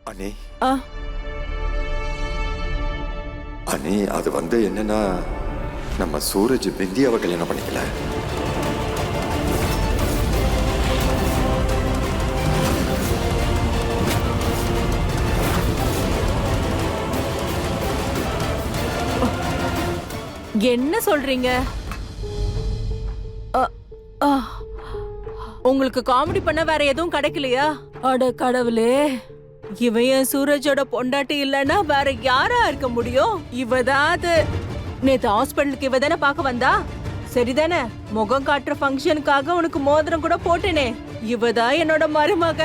அண்ணே ஆ அண்ணே அது என்னன்னா நம்ம சூரஜ் பிந்தியாவை கல்யாணம் பண்ணிக்கல. என்ன சொல்றீங்க? அ, ஆ. உங்களுக்கு காமெடி பண்ண வேற எதுவும் கிடைக்கலையா? அட கடவுளே, இவன் என் சூரஜோட பொண்டாட்டி இல்லைன்னா வேற யாரா இருக்க முடியும்? இவதான் அது. நேத்து ஹாஸ்பிட்டலுக்கு இவ தானே பார்க்க வந்தா? சரிதானே? முகம் காட்டுற ஃபங்க்ஷனுக்காக உனக்கு மோதிரம் கூட போட்டேனே, இவதான் என்னோட மருமக.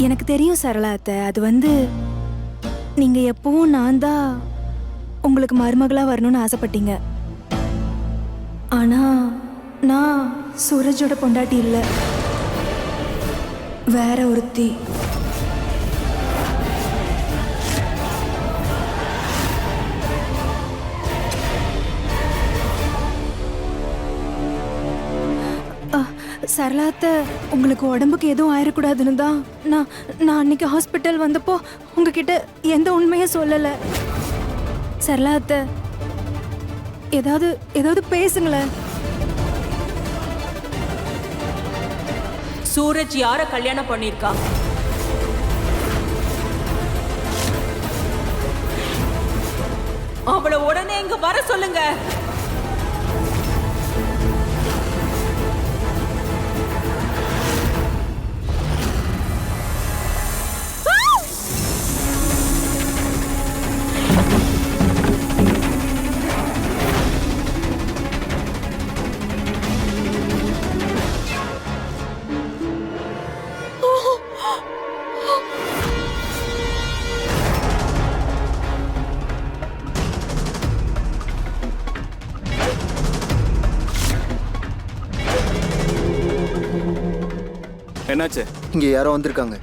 எனக்கு தெரியும் சரளா அத்தை. அது நீங்க எப்பவும் நான் தான் உங்களுக்கு மருமகளா வரணும்னு ஆசைப்பட்டீங்க. ஆனா நான் சூரஜோட பொண்டாட்டி இல்ல, வேற ஒருத்தி. சரளாத்த, உங்களுக்கு உடம்புக்கு எதுவும் ஆயிடக்கூடாதுன்னு தான் நான் அன்னைக்கு ஹாஸ்பிட்டல் வந்தப்போ உங்ககிட்ட எந்த உண்மையும் சொல்லல. சரளாத்த, ஏதாவது பேசுங்களேன். சூரஜ் யார கல்யாணம் பண்ணிருக்கா? அவளை உடனே இங்க வர சொல்லுங்க. என்னாச்சு? இங்க யாரோ வந்திருக்காங்க.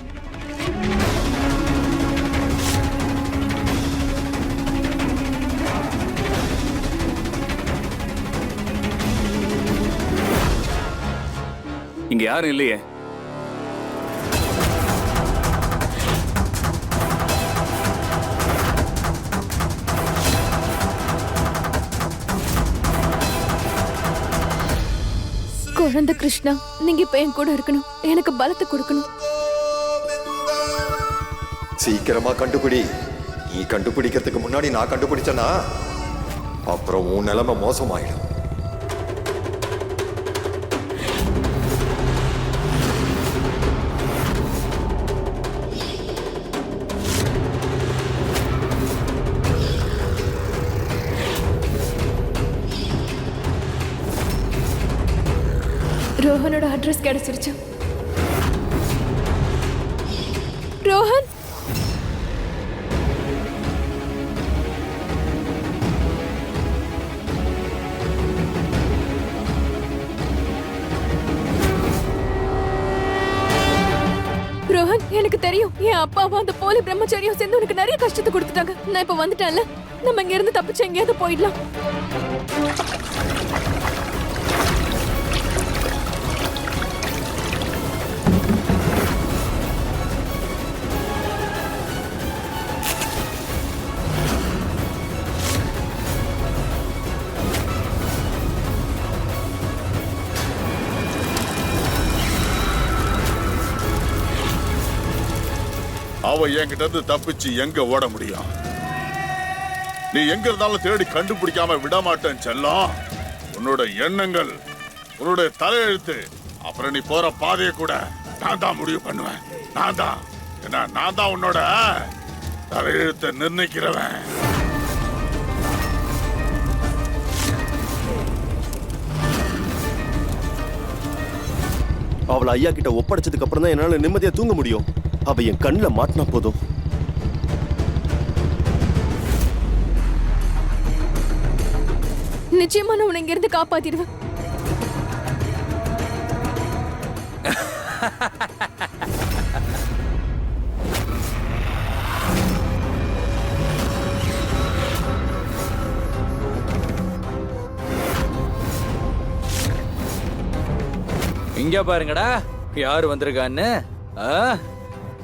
இங்க யாரும் இல்லையே. குழந்தை கிருஷ்ணா, நீங்க இப்ப என் கூட இருக்கணும், எனக்கு பலத்தை கொடுக்கணும். சீக்கிரமா கண்டுபிடி. நீ கண்டுபிடிக்கிறதுக்கு முன்னாடி நான் கண்டுபிடிச்சேன்னா அப்புறம் உன் நிலைமை மோசமாயிடும். ரோஹனோட அட்ரஸ் கிடைச்சிருச்சு. ரோஹன், ரோஹன், எனக்கு தெரியும் என் அப்பாவும் அந்த போலி பிரம்மச்சாரியும் சேர்ந்து உனக்கு நிறைய கஷ்டத்தை கொடுத்துட்டாங்க. நான் இப்ப வந்துட்டேன்ல, நம்ம இங்க இருந்து தப்பிச்சு எங்கேயாவது போயிடலாம். அவ என்கிட்ட இருந்து தப்பிச்சு எங்க ஓட முடியும்? நீ எங்க இருந்தாலும் தேடி கண்டுபிடிக்காம விட மாட்டேன் செல்லம். உன்னோட எண்ணங்கள், உன்னோட தலையெழுத்து, அப்புறம் நீ போற பாதையை கூட நான் தான் முடிவு பண்ணுவேன். நான் தான் உன்னோட தலையெழுத்தை நிர்ணயிக்கிறவன். அவளை ஐயா கிட்ட ஒப்படைச்சதுக்கு அப்புறம் தான் என்னால நிம்மதியா தூங்க முடியும். அவ என் கண்ணுல மாட்டினா போதும். நிச்சயமா நான் உன்னை இங்க இருந்து காப்பாத்திடுவேன். இங்க பாருங்கடா யாரு வந்திருக்கான்னு.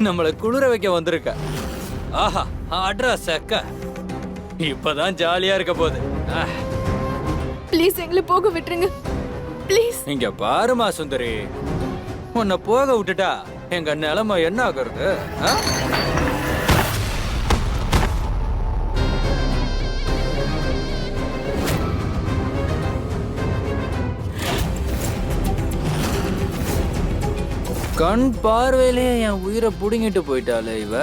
நம்மள குளிர வைக்க வந்திருக்க. ஆஹா அட்ரஸ் அக்கா இப்பதான் ஜாலியா இருக்க போகுது. ப்ளீஸ் எங்களை போக விட்டுருங்க ப்ளீஸ். இங்க பாருமா சுந்தரி, உன்னை போக விட்டுட்டா எங்க நிலைமை என்ன ஆகுறது? கண் பார்வையிலே என் உயிரை புடுங்கிட்டு போயிட்டாளே இவ.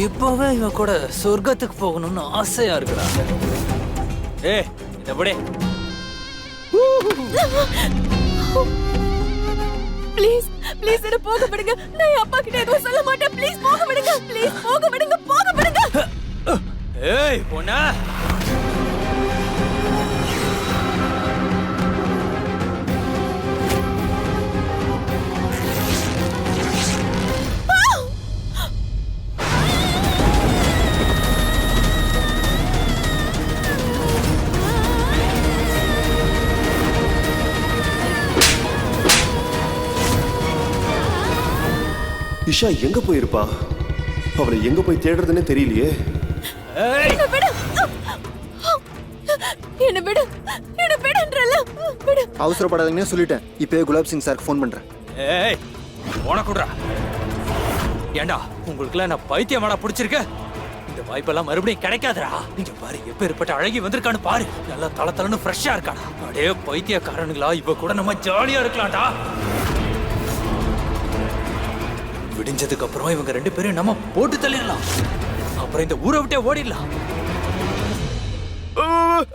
இப்பவே இவ கூட சொர்க்கத்துக்கு போகணும்னு ஆசையா இருக்குடா. எப்படி ப்ளீஸ் ப்ளீஸ் என்ன போக விடுங்க. நான் என் அப்பா கிட்ட எதுவும் சொல்ல மாட்டேன். ப்ளீஸ் போக விடுங்க. ப்ளீஸ் போக விடுங்க. போக விடுங்க. ஏய் பொண்ணா, இஷா எங்க போயிருப்பா? அவளை எங்க போய் தேடுறதுன்னே தெரியலையே. என்ன விடு. என்ன விடு. என்ன விடுன்றல. விடு. அவசரப்படாதீங்கன்னு சொல்லிட்டேன். இப்பவே குலாப் சிங் சாருக்கு ஃபோன் பண்றேன். ஏய் உனக்குடா. ஏண்டா உங்களுக்குலாம் நான் பைத்தியமாடா பிடிச்சிருக்க? இந்த வாய்ப்பெல்லாம் மறுபடியும் கிடைக்காதடா. இங்க பாரு எப்பேற்பட்ட அழகி வந்திருக்கான்னு பாரு. நல்லா தளன்னு ஃப்ரெஷ்ஷா இருக்காடா. அடே பைத்தியக்காரனுங்களா, இவ கூட நம்ம ஜாலியா இருக்கலாம்டா. விடிஞ்சதுக்கு அப்புறம் இவங்க 2 பேரும் நம்ம போட்டு தள்ளிடலாம். அப்புறம் இந்த ஊரை விட்டே ஓடிடலாம்.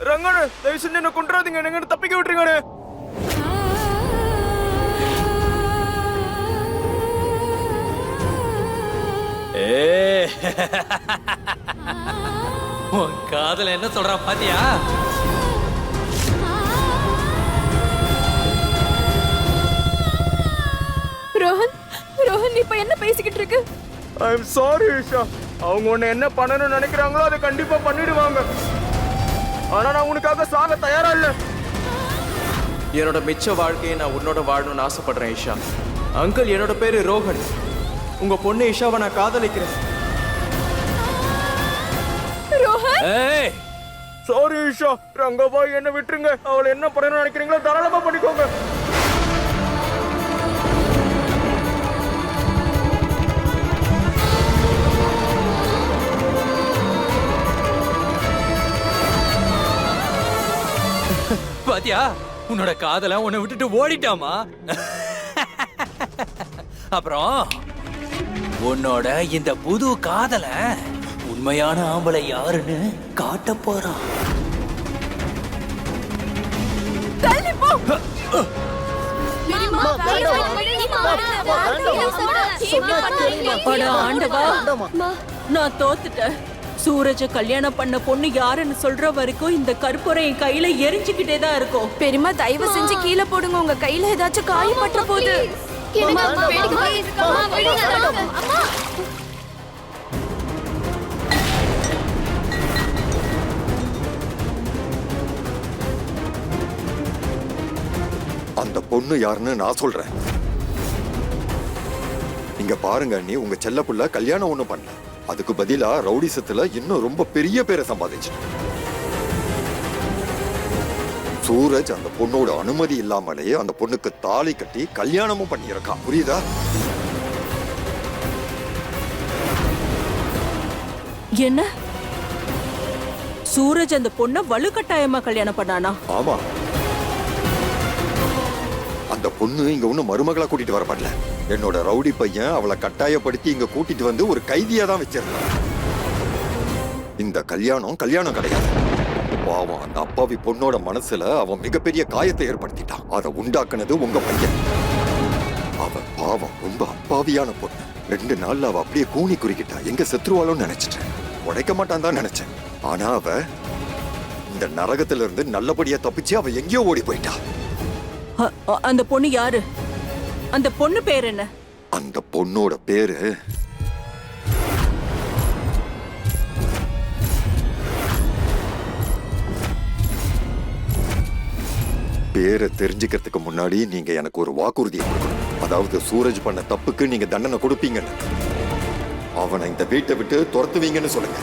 ரங்கண்ணே, தயவு செஞ்சு என்ன கொன்றாதீங்க. என்ன தப்பிக்க விட்டுருங்க. உன் காதல என்ன சொல்றா பாத்தியா? ரோஹன் ரோஹன் இப்ப என்ன பேசிக்கிட்டு இருக்கு? ஐ அம் சாரி இஷா. அவங்க உன்னை என்ன பண்ணணும்னு நினைக்கிறாங்களோ அதை கண்டிப்பா பண்ணிடுவாங்க. ஆனா நான் உனக்காக சாக தயாரா இல்ல. என்னோட மிச்ச வாழ்க்கையை நான் உன்னோட வாழணும்னு ஆசைப்படுறேன் இஷா. அங்கிள், என்னோட பேரு ரோஹன். உங்க பொண்ணு இஷாவை நான் காதலிக்கிறேன். ரோஹன் ஏய் சாரி இஷா. ரங்கபாய் என்ன விட்டுருங்க. அவளை என்ன பண்ணணும்னு நினைக்கிறீங்களோ தாராளமா பண்ணிக்கோங்க. பாத்தியா, உன்னோட காதல உன்னை விட்டுட்டு ஓடிட்டாமா. அப்புறம் உன்னோட இந்த புது காதல உண்மையான ஆம்பளை யாருன்னு காட்ட போறான். தள்ளி போ. அட ஆண்டவா, நான் தோத்துட்டேன். சூரஜ கல்யாணம் பண்ண பொண்ணு யாருன்னு சொல்ற வரைக்கும் இந்த கற்பூரம் என் கையில எரிஞ்சுக்கிட்டே தான் இருக்கும். பெரியமா தயவு செஞ்சு கீழே போடுங்க. உங்க கையில ஏதாச்சும் காயப்பட்ட போகுது. அந்த பொண்ணு யாருன்னு நான் சொல்றேன். இங்க பாருங்க, நீ உங்க செல்ல புள்ள கல்யாணம் ஒண்ணும் பண்ணல. அதுக்கு பதிலா ரவுடிசத்துல இன்னும் ரொம்ப பெரிய பேரை சம்பாதிச்சு. சூரஜ் அந்த பொண்ணோட அனுமதி இல்லாமலே அந்த பொண்ணுக்கு தாலி கட்டி கல்யாணமும் பண்ணியிருக்கான். புரியுதா? என்ன? சூரஜ் அந்த பொண்ண வலுக்கட்டாயமா கல்யாணம் பண்ணானா? ஆமா. அந்த பொண்ணு இங்க ஒண்ணு மருமகளா கூட்டிட்டு வரப்படல. என்னோட ரவுடி பையன் அவளை கட்டாயப்படுத்தி இங்க கூட்டிட்டு வந்து ஒரு கைதியா தான் வச்சிருந்தான். இந்த கல்யாணம் கிடையாது. பாவம், அந்த அப்பாவி பொண்ணோட மனசுல அவன் மிகப்பெரிய காயத்தை ஏற்படுத்திட்டான். அதை உண்டாக்குனது உங்க பையன். அவ பாவம் ரொம்ப அப்பாவியான பொண்ணு. 2 நாள்ல அவ அப்படியே கூனி குறுக்கிட்டா. எங்க செத்துருவாளோன்னு நினைச்சிட்டேன். உடைக்க மாட்டான் தான் நினைச்சேன். ஆனா அவ இந்த நரகத்துல இருந்து நல்லபடியா தப்பிச்சு அவ எங்கேயோ ஓடி போயிட்டா. அந்த பொண்ணு யாரு? அந்த பொண்ணு பேர் என்ன? அந்த பொண்ணோட பேரு பேரை தெரிஞ்சுக்கிறதுக்கு முன்னாடி நீங்க எனக்கு ஒரு வாக்குறுதியை கொடுக்கணும். அதாவது சூரஜ் பண்ண தப்புக்கு நீங்க தண்டனை கொடுப்பீங்கன்னு, அவனை இந்த வீட்டை விட்டு துரத்துவீங்கன்னு சொல்லுங்க.